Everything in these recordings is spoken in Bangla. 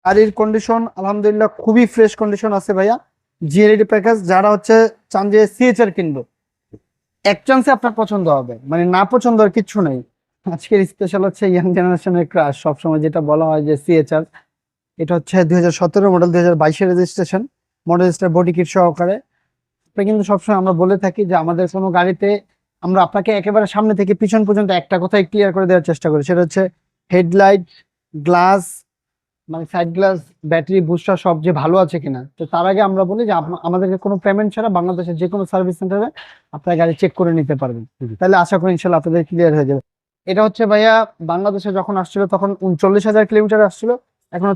গাড়ির কন্ডিশন আলহামদুলিল্লাহ খুবই ফ্রেশ কন্ডিশন আছে ভাইয়া। জিএলইডি প্যাকেজ যারা চান যে সিএচআর কিনবো, এক চান্সে আপনার পছন্দ হবে, মানে না পছন্দ আর কিচ্ছু নেই। আজকের স্পেশাল ইয়াং জেনারেশনের ক্রাশ, সবসময় যেটা বলা হয় যে সিএচআর। এটা 2017 model, 2022 registration, model star body kit সহকারে। এটা কিন্তু সবসময় আমরা বলে থাকি যে আমাদের কোনো গাড়িতে আমরা আপনাকে একেবারে সামনে থেকে পিছন পর্যন্ত একটা কথাই ক্লিয়ার করে দেওয়ার চেষ্টা করি, সেটা হেডলাইট, গ্লাস, মানে সাইড গ্লাস, ব্যাটারি, বুস্টার সব যে ভালো আছে কিনা। তো তার আগে আমরা বলি যে আমাদেরকে কোনো পেমেন্ট ছাড়া বাংলাদেশের যে কোনো সার্ভিস সেন্টারে আপনার গাড়ি চেক করে নিতে পারবেন। তাহলে আশা করি ইনশাল্লাহ আপনাদের ক্লিয়ার হয়ে যাবে। এটা ভাইয়া বাংলাদেশে যখন আসছিল তখন 39,000 কিলোমিটার আসছিল, এখন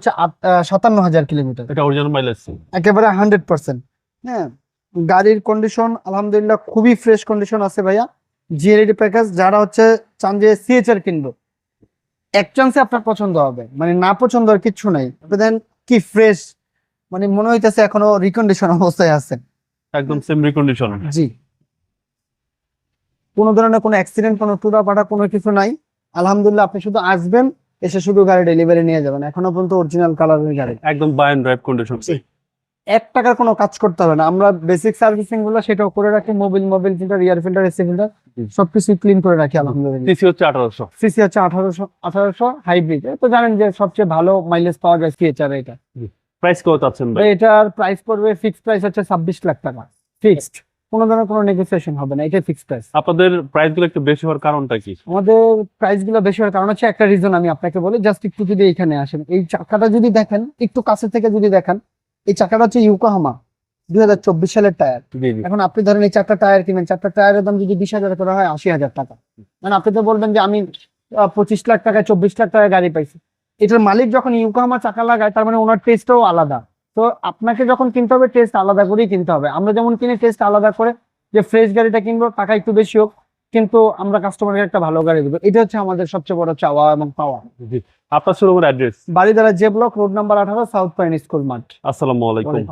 57,000 কিলোমিটার। এটা অরিজিনাল মাইলেজ একেবারে 100%। হ্যাঁ, গাড়ির কন্ডিশন আলহামদুলিল্লাহ খুবই ফ্রেশ কন্ডিশন আছে ভাইয়া। জিএলইডি প্যাকেজ যারা চান যে সিএচআর কিনবো, এক চান্সে আপনার পছন্দ হবে, মানে না পছন্দ আর কিচ্ছু নাই। আপনি দেন কি ফ্রেশ, মানে মনে হইতেছে এখনো রিকন্ডিশন অবস্থায় আছে, একদম সেম রিকন্ডিশন। জি, কোনো ধরনের কোনো অ্যাক্সিডেন্ট, কোনো টুরা পাটা কোনো কিছু নাই আলহামদুলিল্লাহ। আপনি শুধু আসবেন, এসে শুধু গাড়ি ডেলিভারি নিয়ে যাবেন। এখনো পর্যন্ত অরিজিনাল কালারের গাড়ি, একদম বাই এন্ড ড্রাইভ কন্ডিশন। 1 টাকার কোনো কাজ করতে হবে না। আমরা বেসিক সার্ভিসিং গুলো সেটাও করে রাখি, Mobil filter, air filter, AC filter সবকিছু ক্লিন করে রাখি আলহামদুলিল্লাহ। CC 1800, CC 1800 hybrid. তো জানেন যে সবচেয়ে ভালো মাইলেজ পাওয়া যায় সিএচআর। এটা প্রাইস কত আছেন ভাই? এটার প্রাইস পড়বে, ফিক্সড প্রাইস 26 লাখ টাকা, ফিক্সড, কোনো ধরনের কোনো নেগোসিয়েশন হবে না, এটা ফিক্সড প্রাইস। আপনাদের প্রাইস গুলো একটু বেশি হওয়ার কারণটা কি? আমাদের প্রাইস গুলো বেশি হওয়ার কারণ একটা রিজন আমি আপনাকে বলি। জাস্ট একটু যদি এখানে আসেন, এই চাকাটা যদি দেখেন, একটু কাছে থেকে যদি দেখেন, এই চাকাটা ইয়োকোহামা 2024 সালের টায়ার। এখন আপনি ধরেন এই 4টা টায়ার কিনেন, 4টা টায়ারের দাম যদি 20,000 করে হয়, 80,000 টাকা। মানে আপনি তো বলবেন যে আমি 25 লাখ টাকায় 24 লাখ টাকায় গাড়ি পাইছি। এটার মালিক যখন ইয়োকোহামা চাকা লাগায়, তার মানে ওনার টেস্টও আলাদা। তো আপনাকে যখন কিনতে হবে, টেস্ট আলাদা করেই কিনতে হবে। আমরা যেমন কিনে টেস্ট আলাদা করে, যে ফ্রেশ গাড়িটা কিনবো, টাকা একটু বেশি হোক, কিন্তু আমরা কাস্টমারকে একটা ভালো গাড়ি দেবো। এটা আমাদের সবচেয়ে বড় চাওয়া এবং পাওয়া। আপনার শোরুমের address? Baridhara J block, road number 18, south point school মাঠ। আসসালামু আলাইকুম।